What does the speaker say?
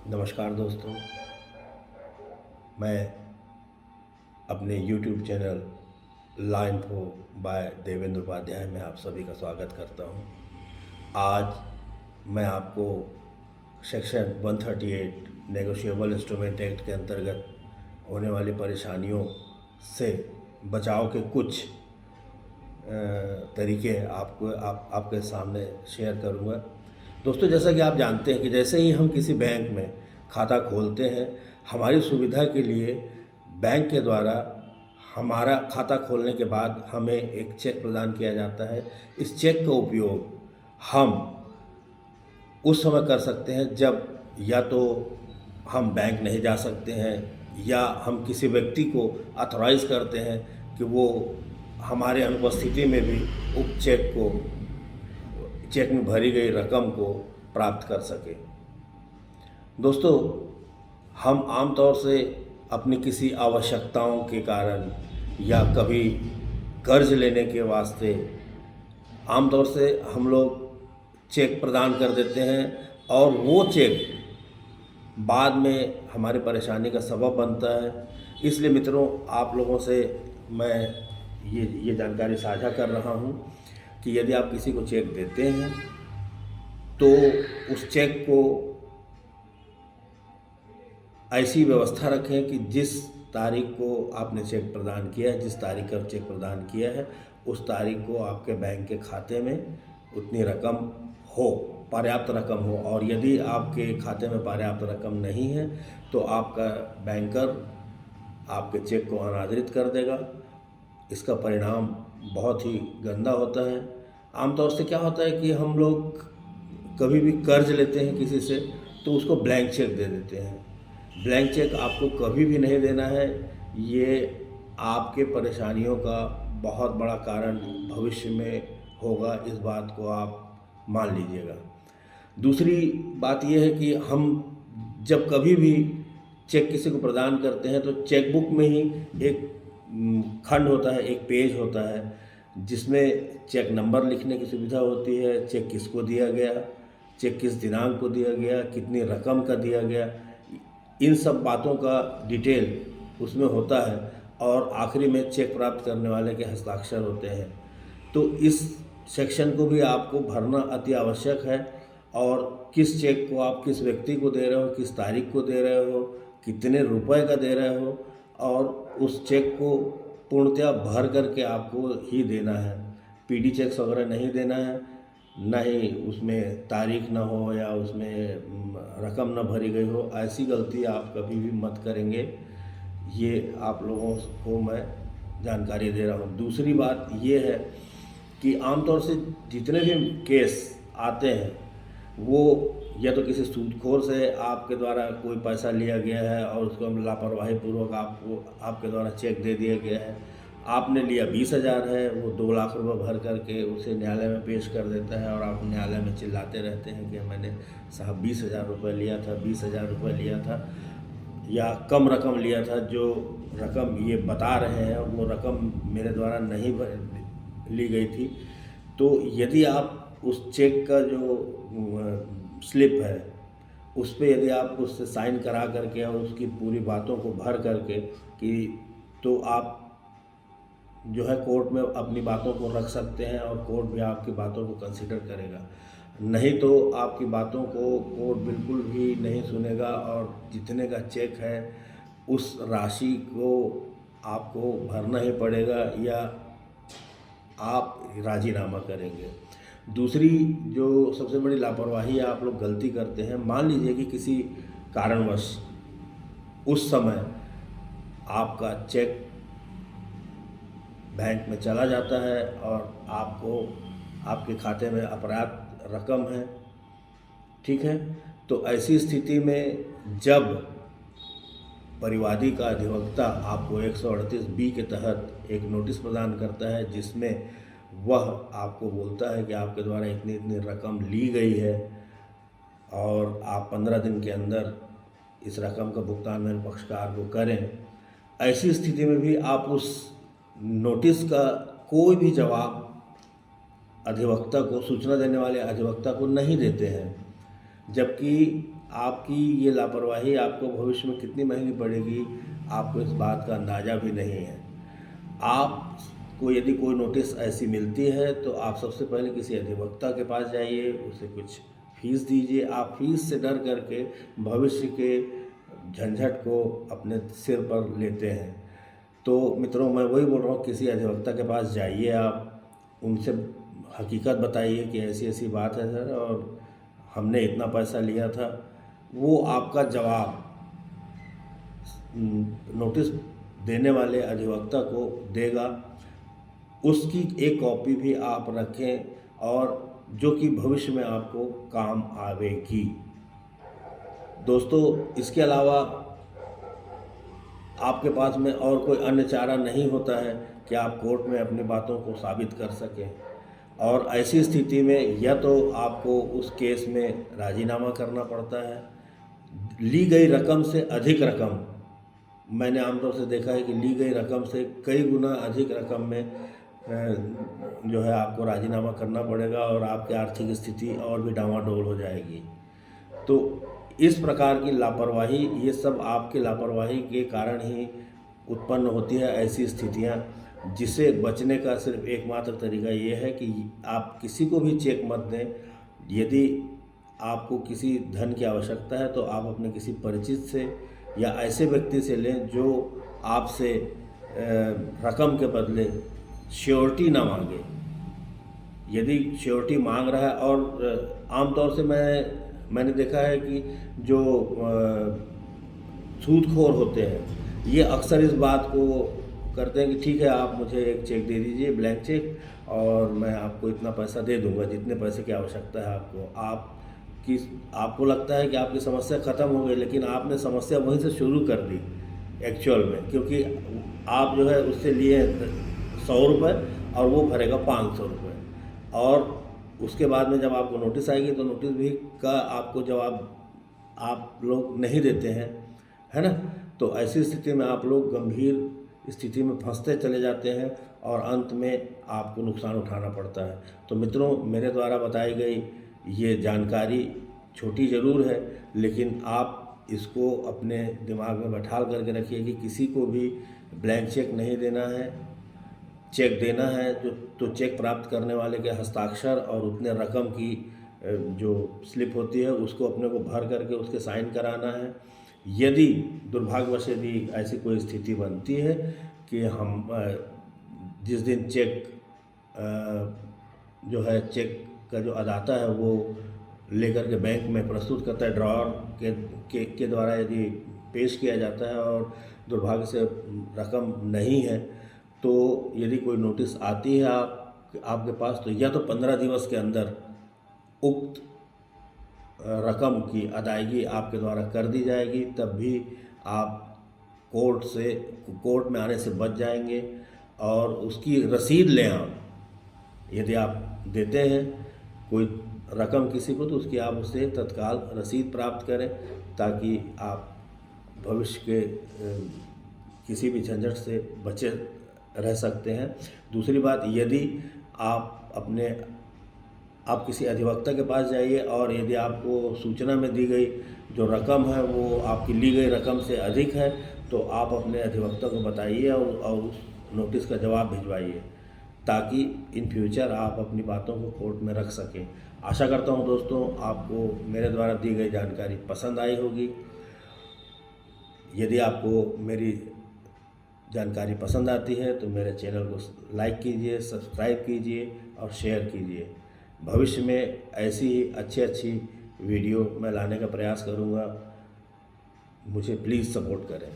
नमस्कार दोस्तों, मैं अपने YouTube channel law info by Devendra Upadhyay में आप सभी का स्वागत करता हूं। आज मैं आपको सेक्शन 138 नेगोशिएबल इंस्ट्रूमेंट एक्ट के अंतर्गत होने वाली परेशानियों से बचाव के कुछ तरीके आपके सामने शेयर करूंगा। दोस्तों, जैसा कि आप जानते हैं कि जैसे ही हम किसी बैंक में खाता खोलते हैं, हमारी सुविधा के लिए बैंक के द्वारा हमारा खाता खोलने के बाद हमें एक चेक प्रदान किया जाता है। इस चेक का उपयोग हम उस समय कर सकते हैं जब या तो हम बैंक नहीं जा सकते हैं या हम किसी व्यक्ति को ऑथराइज़ करते हैं कि वो हमारे अनुपस्थिति में भी उक्त चेक में भरी गई रकम को प्राप्त कर सके। दोस्तों, हम आमतौर से अपनी किसी आवश्यकताओं के कारण या कभी कर्ज लेने के वास्ते आमतौर से हम लोग चेक प्रदान कर देते हैं और वो चेक बाद में हमारी परेशानी का सबब बनता है। इसलिए मित्रों, आप लोगों से मैं ये जानकारी साझा कर रहा हूँ कि यदि आप किसी को चेक देते हैं तो उस चेक को ऐसी व्यवस्था रखें कि जिस तारीख को आपने चेक प्रदान किया है, जिस तारीख का चेक प्रदान किया है, उस तारीख को आपके बैंक के खाते में उतनी रकम हो, पर्याप्त रकम हो। और यदि आपके खाते में पर्याप्त रकम नहीं है तो आपका बैंकर आपके चेक को अनादरित कर देगा। इसका परिणाम बहुत ही गंदा होता है। आमतौर से क्या होता है कि हम लोग कभी भी कर्ज लेते हैं किसी से तो उसको ब्लैंक चेक दे देते हैं। ब्लैंक चेक आपको कभी भी नहीं देना है। ये आपके परेशानियों का बहुत बड़ा कारण भविष्य में होगा, इस बात को आप मान लीजिएगा। दूसरी बात यह है कि हम जब कभी भी चेक किसी को प्रदान करते हैं तो चेक बुक में ही एक खंड होता है, एक पेज होता है जिसमें चेक नंबर लिखने की सुविधा होती है, चेक किसको दिया गया, चेक किस दिनांक को दिया गया, कितनी रकम का दिया गया, इन सब बातों का डिटेल उसमें होता है और आखिरी में चेक प्राप्त करने वाले के हस्ताक्षर होते हैं। तो इस सेक्शन को भी आपको भरना अति आवश्यक है। और किस चेक को आप किस व्यक्ति को दे रहे हो, किस तारीख को दे रहे हो, कितने रुपए का दे रहे हो, और उस चेक को पूर्णतया भर करके आपको ही देना है। पीडी चेक्स वगैरह नहीं देना है, न ही उसमें तारीख ना हो या उसमें रकम न भरी गई हो। ऐसी गलती आप कभी भी मत करेंगे, ये आप लोगों को मैं जानकारी दे रहा हूँ। दूसरी बात ये है कि आमतौर से जितने भी केस आते हैं वो या तो किसी सूदखोर से आपके द्वारा कोई पैसा लिया गया है और उसको लापरवाही पूर्वक आपके द्वारा चेक दे दिया गया है। आपने लिया 20,000 है, वो 2 लाख रुपए भर करके उसे न्यायालय में पेश कर देता है और आप न्यायालय में चिल्लाते रहते हैं कि मैंने साहब 20,000 रुपये लिया था, 20,000 रुपये लिया था, या कम रकम लिया था। जो रकम ये बता रहे हैं वो रकम मेरे द्वारा नहीं ली गई थी। तो यदि आप उस चेक का जो स्लिप है उस पर यदि आप उससे साइन करा करके और उसकी पूरी बातों को भर करके कि तो आप जो है कोर्ट में अपनी बातों को रख सकते हैं और कोर्ट भी आपकी बातों को कंसिडर करेगा। नहीं तो आपकी बातों को कोर्ट बिल्कुल भी नहीं सुनेगा और जितने का चेक है उस राशि को आपको भरना ही पड़ेगा या आप राजीनामा करेंगे। दूसरी जो सबसे बड़ी लापरवाही आप लोग गलती करते हैं, मान लीजिए कि किसी कारणवश उस समय आपका चेक बैंक में चला जाता है और आपके खाते में पर्याप्त रकम है, ठीक है। तो ऐसी स्थिति में जब परिवादी का अधिवक्ता आपको 138B के तहत एक नोटिस प्रदान करता है जिसमें वह आपको बोलता है कि आपके द्वारा इतनी इतनी रकम ली गई है और आप 15 दिन के अंदर इस रकम का भुगतान मेरे पक्षकार को करें, ऐसी स्थिति में भी आप उस नोटिस का कोई भी जवाब अधिवक्ता को, सूचना देने वाले अधिवक्ता को नहीं देते हैं, जबकि आपकी ये लापरवाही आपको भविष्य में कितनी महंगी पड़ेगी, आपको इस बात का अंदाज़ा भी नहीं है। आपको यदि कोई नोटिस ऐसी मिलती है तो आप सबसे पहले किसी अधिवक्ता के पास जाइए, उसे कुछ फीस दीजिए। आप फीस से डर करके भविष्य के झंझट को अपने सिर पर लेते हैं। तो मित्रों, मैं वही बोल रहा हूँ, किसी अधिवक्ता के पास जाइए, आप उनसे हकीकत बताइए कि ऐसी ऐसी बात है सर और हमने इतना पैसा लिया था। वो आपका जवाब नोटिस देने वाले अधिवक्ता को देगा, उसकी एक कॉपी भी आप रखें और जो कि भविष्य में आपको काम आवेगी। दोस्तों, इसके अलावा आपके पास में और कोई अन्य चारा नहीं होता है कि आप कोर्ट में अपनी बातों को साबित कर सकें। और ऐसी स्थिति में या तो आपको उस केस में राजीनामा करना पड़ता है। ली गई रकम से अधिक रकम, मैंने आमतौर से देखा है कि ली गई रकम से कई गुना अधिक रकम में जो है आपको राजीनामा करना पड़ेगा और आपकी आर्थिक स्थिति और भी डामाडोल हो जाएगी। तो इस प्रकार की लापरवाही, ये सब आपकी लापरवाही के कारण ही उत्पन्न होती है ऐसी स्थितियाँ, जिसे बचने का सिर्फ एकमात्र तरीका ये है कि आप किसी को भी चेक मत दें। यदि आपको किसी धन की आवश्यकता है तो आप अपने किसी परिचित से या ऐसे व्यक्ति से लें जो आपसे रकम के बदले श्योरिटी ना मांगे। यदि श्योरिटी मांग रहा है, और आमतौर से मैंने देखा है कि जो सूदखोर होते हैं ये अक्सर इस बात को करते हैं कि ठीक है, आप मुझे एक चेक दे दीजिए, ब्लैंक चेक, और मैं आपको इतना पैसा दे दूंगा, जितने पैसे की आवश्यकता है आपको। आपको लगता है कि आपकी समस्या ख़त्म हो गई, लेकिन आपने समस्या वहीं से शुरू कर दी एक्चुअल में, क्योंकि आप जो है उससे लिए 100 रुपये और वो भरेगा 500 रुपये। और उसके बाद में जब आपको नोटिस आएगी तो नोटिस भी का आपको जवाब आप लोग नहीं देते हैं, है ना। तो ऐसी स्थिति में आप लोग गंभीर स्थिति में फंसते चले जाते हैं और अंत में आपको नुकसान उठाना पड़ता है। तो मित्रों, मेरे द्वारा बताई गई ये जानकारी छोटी ज़रूर है, लेकिन आप इसको अपने दिमाग में बैठाल करके रखिए कि किसी को भी ब्लैंक चेक नहीं देना है। चेक देना है तो चेक प्राप्त करने वाले के हस्ताक्षर और उतने रकम की जो स्लिप होती है उसको अपने को भर करके उसके साइन कराना है। यदि दुर्भाग्यवश यदि ऐसी कोई स्थिति बनती है कि हम जिस दिन चेक जो है चेक का जो अदाता है वो लेकर के बैंक में प्रस्तुत करता है, ड्रॉअर के द्वारा यदि पेश किया जाता है और दुर्भाग्य से रकम नहीं है, तो यदि कोई नोटिस आती है आपके पास, तो या तो 15 दिवस के अंदर उक्त रकम की अदायगी आपके द्वारा कर दी जाएगी, तब भी आप कोर्ट में आने से बच जाएंगे। और उसकी रसीद लें आप, यदि आप देते हैं कोई रकम किसी को तो उसकी आप उससे तत्काल रसीद प्राप्त करें, ताकि आप भविष्य के किसी भी झंझट से बचे रह सकते हैं। दूसरी बात, यदि आप किसी अधिवक्ता के पास जाइए और यदि आपको सूचना में दी गई जो रकम है वो आपकी ली गई रकम से अधिक है, तो आप अपने अधिवक्ता को बताइए और उस नोटिस का जवाब भिजवाइए, ताकि इन फ्यूचर आप अपनी बातों को कोर्ट में रख सकें। आशा करता हूं दोस्तों, आपको मेरे द्वारा दी गई जानकारी पसंद आई होगी। यदि आपको मेरी जानकारी पसंद आती है तो मेरे चैनल को लाइक कीजिए, सब्सक्राइब कीजिए और शेयर कीजिए। भविष्य में ऐसी ही अच्छी वीडियो मैं लाने का प्रयास करूँगा। मुझे प्लीज़ सपोर्ट करें।